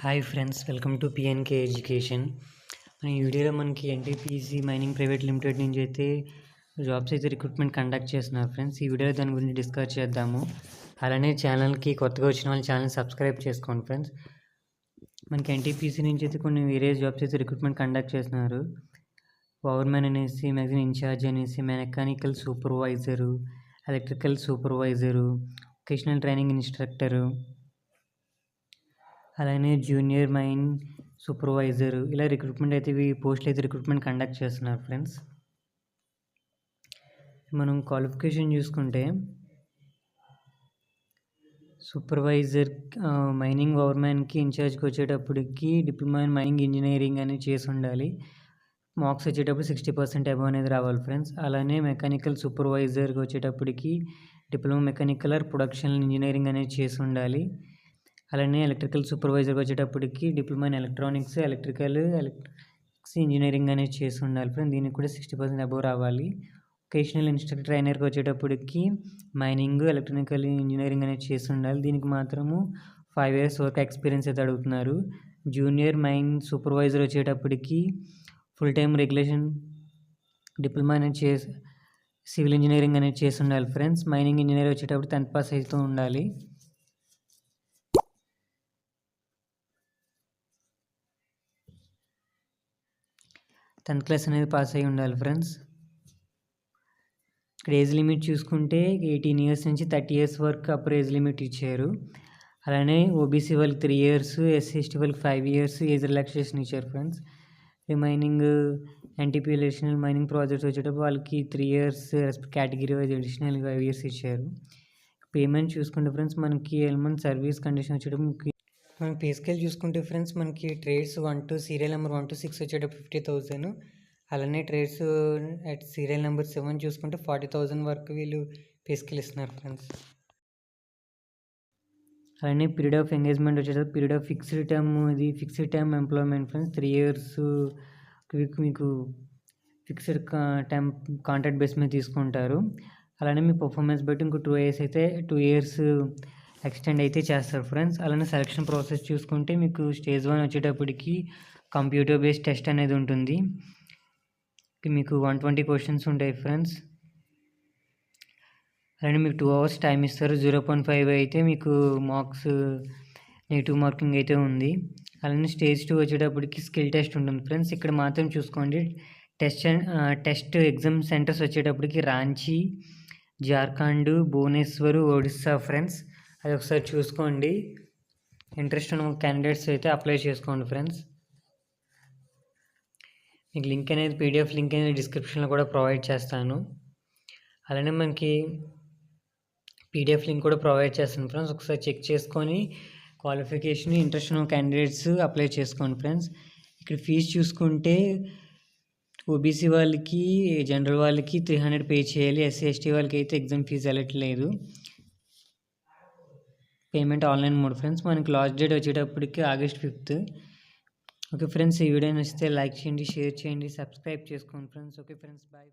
Hi friends, welcome to PNK education. ఈ వీడియోలో మనకి ఎన్టీపీసీ మైనింగ్ ప్రైవేట్ లిమిటెడ్ నుంచి అయితే జాబ్స్ అయితే రిక్రూట్మెంట్ కండక్ట్ చేస్తున్నారు ఫ్రెండ్స్. ఈ వీడియోలో దాని గురించి డిస్కస్ చేద్దాము. అలానే ఛానల్కి కొత్తగా వచ్చిన వాళ్ళు ఛానల్ సబ్స్క్రైబ్ చేసుకోండి ఫ్రెండ్స్. మనకి ఎన్టీపీసీ నుంచి అయితే కొన్ని వేరే జాబ్స్ అయితే రిక్రూట్మెంట్ కండక్ట్ చేస్తున్నారు. పవర్మ్యాన్ అనేసి, మ్యాగజైన్ ఇన్ఛార్జ్ అనేసి, mechanical supervisor, electrical supervisor, vocational training instructor, అలానే జూనియర్ మైన్ సూపర్వైజర్, ఇలా రిక్రూట్మెంట్ అయితే ఈ పోస్టులు అయితే రిక్రూట్మెంట్ కండక్ట్ చేస్తున్నారు ఫ్రెండ్స్. మనం క్వాలిఫికేషన్ చూసుకుంటే సూపర్వైజర్ మైనింగ్ పవర్మ్యాన్కి ఇన్ఛార్జ్కి వచ్చేటప్పటికి డిప్లొమా ఇన్ మైనింగ్ ఇంజనీరింగ్ అనేది చేసి ఉండాలి. మార్క్స్ వచ్చేటప్పుడు 60% అబవ్ అనేది రావాలి ఫ్రెండ్స్. అలానే మెకానికల్ సూపర్వైజర్కి వచ్చేటప్పటికి diploma mechanical are production engineering అనేది చేసి ఉండాలి. అలానే ఎలక్ట్రికల్ సూపర్వైజర్కి వచ్చేటప్పటికి డిప్లొమా ఇన్ ఎలక్ట్రిక్స్ ఇంజనీరింగ్ అనేది చేసి ఉండాలి ఫ్రెండ్. దీనికి కూడా 60% అబవ్ రావాలి. వొకేషనల్ ఇన్స్ట్రక్టర్ ట్రైనర్కి వచ్చేటప్పటికి మైనింగ్ ఎలక్ట్రికల్ ఇంజనీరింగ్ అనేది చేసి ఉండాలి. దీనికి మాత్రము 5 years వర్క్ ఎక్స్పీరియన్స్ అయితే అడుగుతున్నారు. జూనియర్ మైన్ సూపర్వైజర్ వచ్చేటప్పటికి ఫుల్ టైమ్ రెగ్యులేషన్ డిప్లొమా అనేది సివిల్ ఇంజనీరింగ్ అనేది చేసి ఉండాలి ఫ్రెండ్స్. మైనింగ్ ఇంజనీర్ వచ్చేటప్పుడు 10th పాస్ అవుతూ ఉండాలి. టెన్త్ క్లాస్ అనేది పాస్ అయ్యి ఉండాలి ఫ్రెండ్స్. ఇక్కడ ఏజ్ లిమిట్ చూసుకుంటే 18 years నుంచి 30 years వరకు అప్పర్ ఏజ్ లిమిట్ ఇచ్చారు. అలానే ఓబీసీ వాళ్ళకి 3 years, ఎస్సీ ఎస్టీ వాళ్ళకి 5 years ఏజ్ రిలాక్సేషన్ ఇచ్చారు friends. Remaining NTP additional mining projects వచ్చేటప్పుడు వాళ్ళకి 3 years category wise additional 5 years ఇచ్చారు. పేమెంట్ చూసుకుంటే ఫ్రెండ్స్ మనకి ఎల్మంత్ సర్వీస్ కండిషన్ వచ్చేటప్పుడు మనం పే స్కేల్ చూసుకుంటే ఫ్రెండ్స్ మనకి trades 1 to serial number 1 to 6 వచ్చేటప్పుడు 50,000. అలానే ట్రేడ్స్ అట్ సీరియల్ నెంబర్ 7 చూసుకుంటే 40,000 వరకు వీళ్ళు పే స్కేల్ ఇస్తున్నారు ఫ్రెండ్స్. అలానే పీరియడ్ ఆఫ్ ఎంగేజ్మెంట్ వచ్చేటప్పుడు period of fixed term employment friends. 3 years మీకు ఫిక్స్డ్ టైం కాంట్రాక్ట్ బేస్ మీద తీసుకుంటారు. అలానే మీ పర్ఫార్మెన్స్ బట్టి ఇంకో 2 years అయితే 2 years ఎక్స్టెండ్ అయితే చేస్తారు ఫ్రెండ్స్. అలానే సెలక్షన్ ప్రాసెస్ చూసుకుంటే మీకు స్టేజ్ 1 వచ్చేటప్పటికి కంప్యూటర్ బేస్డ్ టెస్ట్ అనేది ఉంటుంది. మీకు 120 questions ఉంటాయి ఫ్రెండ్స్. అలానే మీకు 2 hours టైం ఇస్తారు. 0.5 అయితే మీకు మార్క్స్ నెగిటివ్ మార్కింగ్ అయితే ఉంది. అలానే స్టేజ్ 2 వచ్చేటప్పటికి స్కిల్ టెస్ట్ ఉంటుంది ఫ్రెండ్స్. ఇక్కడ మాత్రం చూసుకోండి, టెస్ట్ ఎగ్జామ్ సెంటర్స్ వచ్చేటప్పటికి రాంచీ, జార్ఖండ్, భువనేశ్వర్, ఒడిస్సా ఫ్రెండ్స్. అది ఒకసారి చూసుకోండి. ఇంట్రెస్ట్ ఉన్న క్యాండిడేట్స్ అయితే అప్లై చేసుకోండి ఫ్రెండ్స్. మీకు లింక్ అనేది పీడిఎఫ్ లింక్ అనేది డిస్క్రిప్షన్లో కూడా ప్రొవైడ్ చేస్తాను. అలానే మనకి పీడిఎఫ్ లింక్ కూడా ప్రొవైడ్ చేస్తాను ఫ్రెండ్స్. ఒకసారి చెక్ చేసుకొని క్వాలిఫికేషన్ ఇంట్రెస్ట్ ఉన్న క్యాండిడేట్స్ అప్లై చేసుకోండి ఫ్రెండ్స్. ఇక్కడ ఫీజు చూసుకుంటే ఓబీసీ వాళ్ళకి, జనరల్ వాళ్ళకి 300 పే చేయాలి. ఎస్సీ ఎస్టీ వాళ్ళకి అయితే ఎగ్జామ్ ఫీజు వెళ్ళట్లేదు. Payment online mode friends. మనకి లాస్ట్ డేట్ వచ్చేటప్పటికి August 5th. ఓకే ఫ్రెండ్స్, ఈ వీడియో నచ్చితే లైక్ చేయండి, షేర్ చేయండి, సబ్స్క్రైబ్ చేసుకోండి ఫ్రెండ్స్. Okay friends, bye.